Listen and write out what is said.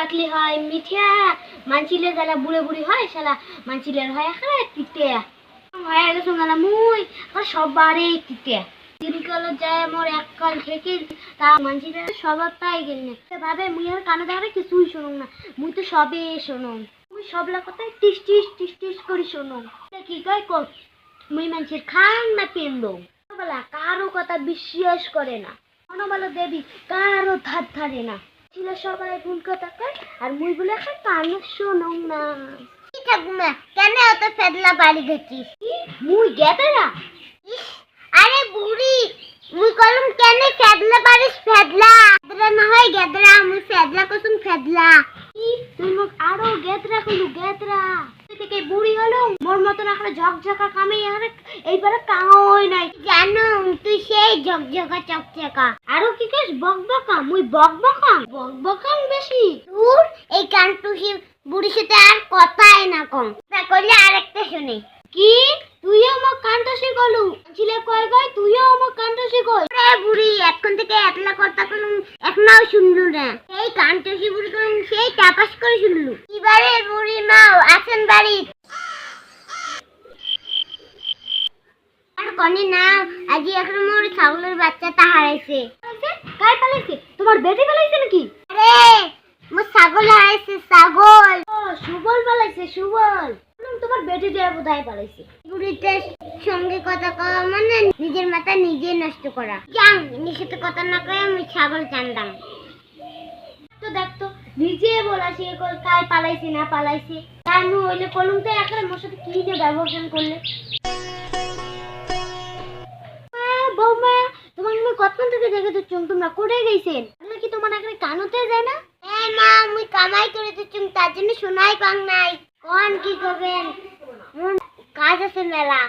পাতলি হয় মিঠা মানছিলের যারা বুড়ে বুড়ি হয় শালা মানছিলের হয় এখানে তিতে হয় আগে সঙ্গালা মুই সবারে তিতে দিনকাল যায় মোর এককাল থেকে তা মানছিলের সবার তাই গেলে ভাবে মুই আর কানে ধরে কিছুই শুনুম না মুই তো সবে শুনুম মুই সবলা কথাই টিস টিস টিস টিস করে শুনুম কি কয় কর মুই মানুষের খান না পেন্দো বলা কারো কথা বিশ্বাস করে না বলো দেবী কারো ধার ধারে না ছিল সবাই ভুল কথা কয় আর মুই বলে একটা কানে শুনুম না কি ঠাকুমা কেন অত ফেদলা বাড়ি দিচ্ছিস মুই গেদরা আরে বুড়ি মুই কলম কেন ফেদলা বাড়িস ফেদলা গেদরা না হয় গেদরা মুই ফেদলা কসম ফেদলা কি তুই মুখ আরো গেদরা কইলু গেদরা থেকে বুড়ি হলো মোর মতন একটা ঝকঝকা কামে আর এইবারে কাওই নাই জানো তুই সেই ঝকঝকা চকচকা আরো কি কইস বকবকা মুই বকবকা বেশি দূর এই কানটুসি বুড়ির সাথে আর কথাই না কম তা কইলে আরেকটা শুনে কি তুইও আমার কানটুসি গলু ছিলে কয় কয় তুইও আমার কানটুসি কই আরে বুড়ি এখন থেকে একলা কথা কলম এখনাও শুনলু না এই কানটুসি বুড়ি কলম সেই টাপাস করে শুনলু এবারে বুড়ি মাও আছেন বাড়ি আর কোনি না আজি এখন মোর ছাগলের বাচ্চাটা হারাইছে কাই পালাইছে তোমার বেটি পালাইছে নাকি আরে মোর ছাগল হারাইছে ছাগল ও সুবল পালাইছে সুবল তোমার বেটি দিয়ে বোধহয় পালাইছে বুড়িটার সঙ্গে কথা কওয়া মানে নিজের মাথা নিজে নষ্ট করা জান নিজের কথা না কয়ে আমি ছাগল চান্দাম তো দেখতো নিজে বলাছি কল কাই পালাইছে না পালাইছে তার নু হইলে কলম তো একবারে মোর সাথে কি যে ব্যবহার করলে বৌমা তোমার আমি কতক্ষণ থেকে দেখে তো তোমরা করে গেছেন তাহলে কি তোমার একবারে কানতে যায় না না আমি কামাই করে তো তার জন্য শোনাই পাং নাই কোন কি করবেন কাজ আছে মেলা